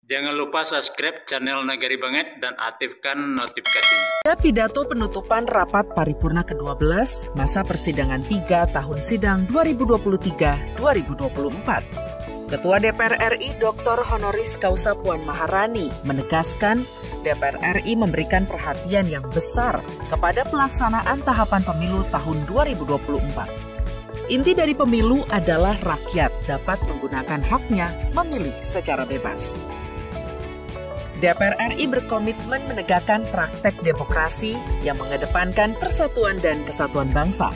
Jangan lupa subscribe channel Nagari Banget dan aktifkan notifikasinya. Pidato penutupan rapat paripurna ke-12 masa persidangan 3 tahun sidang 2023-2024. Ketua DPR RI Dr. Honoris Causa Puan Maharani menegaskan DPR RI memberikan perhatian yang besar kepada pelaksanaan tahapan pemilu tahun 2024. Inti dari pemilu adalah rakyat dapat menggunakan haknya memilih secara bebas. DPR RI berkomitmen menegakkan praktek demokrasi yang mengedepankan persatuan dan kesatuan bangsa.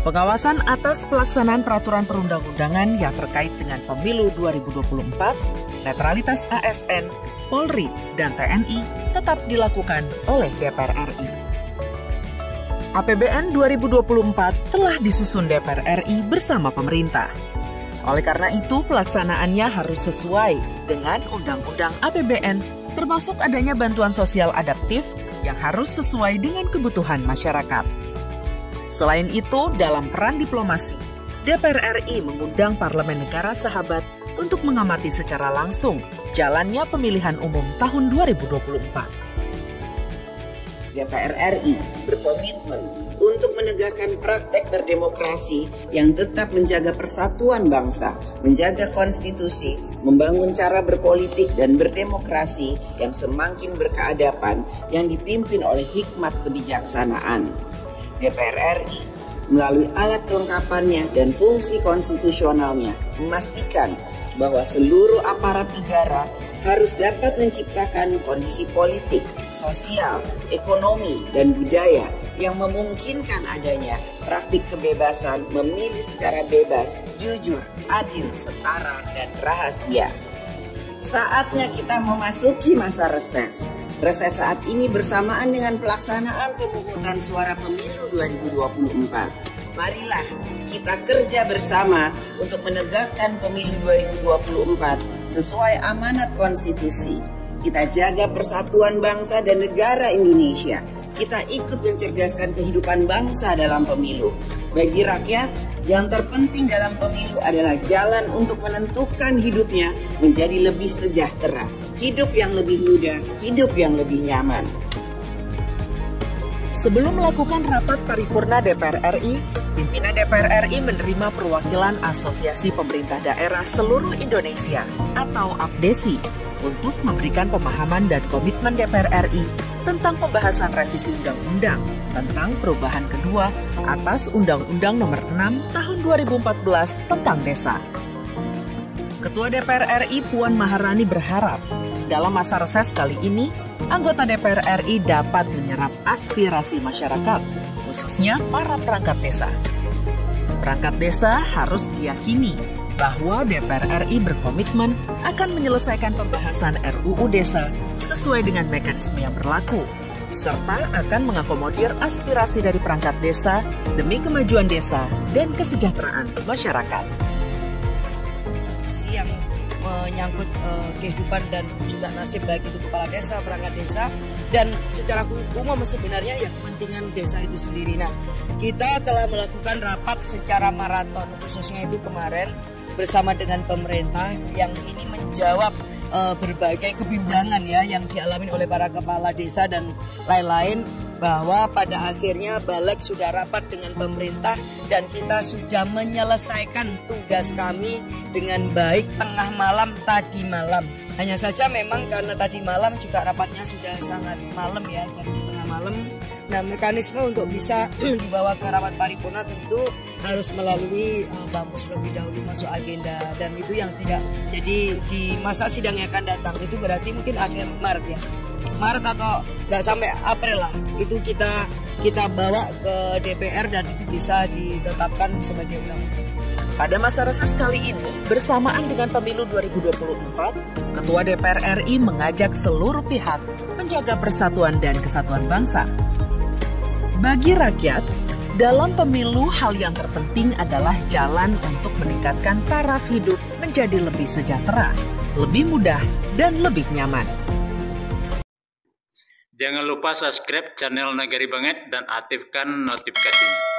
Pengawasan atas pelaksanaan peraturan perundang-undangan yang terkait dengan pemilu 2024, netralitas ASN, Polri, dan TNI tetap dilakukan oleh DPR RI. APBN 2024 telah disusun DPR RI bersama pemerintah. Oleh karena itu, pelaksanaannya harus sesuai dengan Undang-Undang APBN, termasuk adanya bantuan sosial adaptif yang harus sesuai dengan kebutuhan masyarakat. Selain itu, dalam peran diplomasi, DPR RI mengundang Parlemen Negara Sahabat untuk mengamati secara langsung jalannya pemilihan umum tahun 2024. DPR RI berkomitmen untuk menegakkan praktek berdemokrasi yang tetap menjaga persatuan bangsa, menjaga konstitusi, membangun cara berpolitik dan berdemokrasi yang semakin berkeadaban yang dipimpin oleh hikmat kebijaksanaan. DPR RI melalui alat kelengkapannya dan fungsi konstitusionalnya memastikan bahwa seluruh aparat negara harus dapat menciptakan kondisi politik, sosial, ekonomi, dan budaya yang memungkinkan adanya praktik kebebasan memilih secara bebas, jujur, adil, setara, dan rahasia. Saatnya kita memasuki masa reses. Reses saat ini bersamaan dengan pelaksanaan pemungutan suara pemilu 2024. Marilah kita kerja bersama untuk menegakkan pemilu 2024 sesuai amanat konstitusi. Kita jaga persatuan bangsa dan negara Indonesia. Kita ikut mencerdaskan kehidupan bangsa dalam pemilu. Bagi rakyat, yang terpenting dalam pemilu adalah jalan untuk menentukan hidupnya menjadi lebih sejahtera, hidup yang lebih mudah, hidup yang lebih nyaman. Sebelum melakukan rapat paripurna DPR RI, pimpinan DPR RI menerima perwakilan Asosiasi Pemerintah Daerah Seluruh Indonesia atau APDESI untuk memberikan pemahaman dan komitmen DPR RI tentang pembahasan revisi undang-undang tentang perubahan kedua atas Undang-Undang Nomor 6 Tahun 2014 tentang Desa. Ketua DPR RI Puan Maharani berharap dalam masa reses kali ini, anggota DPR RI dapat menyerap aspirasi masyarakat, khususnya para perangkat desa. Perangkat desa harus diyakini bahwa DPR RI berkomitmen akan menyelesaikan pembahasan RUU Desa sesuai dengan mekanisme yang berlaku, serta akan mengakomodir aspirasi dari perangkat desa demi kemajuan desa dan kesejahteraan masyarakat. Yang menyangkut kehidupan dan juga nasib baik itu kepala desa, perangkat desa, dan secara umum sebenarnya ya kepentingan desa itu sendiri. Nah, kita telah melakukan rapat secara maraton, khususnya itu kemarin bersama dengan pemerintah yang ini menjawab berbagai kebimbangan ya yang dialami oleh para kepala desa dan lain-lain, bahwa pada akhirnya Balik sudah rapat dengan pemerintah dan kita sudah menyelesaikan tugas kami dengan baik tengah malam tadi malam. Hanya saja memang karena tadi malam juga rapatnya sudah sangat malam ya, jam tengah malam. Nah, mekanisme untuk bisa dibawa ke rapat paripurna tentu harus melalui Bamus lebih dahulu masuk agenda, dan itu yang tidak jadi di masa sidang yang akan datang. Itu berarti mungkin akhir Maret ya, Maret atau nggak sampai April lah, itu kita bawa ke DPR dan itu bisa ditetapkan sebagai undang-undang. Pada masa reses kali ini, bersamaan dengan pemilu 2024, Ketua DPR RI mengajak seluruh pihak menjaga persatuan dan kesatuan bangsa. Bagi rakyat, dalam pemilu hal yang terpenting adalah jalan untuk meningkatkan taraf hidup menjadi lebih sejahtera, lebih mudah, dan lebih nyaman. Jangan lupa subscribe channel Nagari Banget dan aktifkan notifikasinya.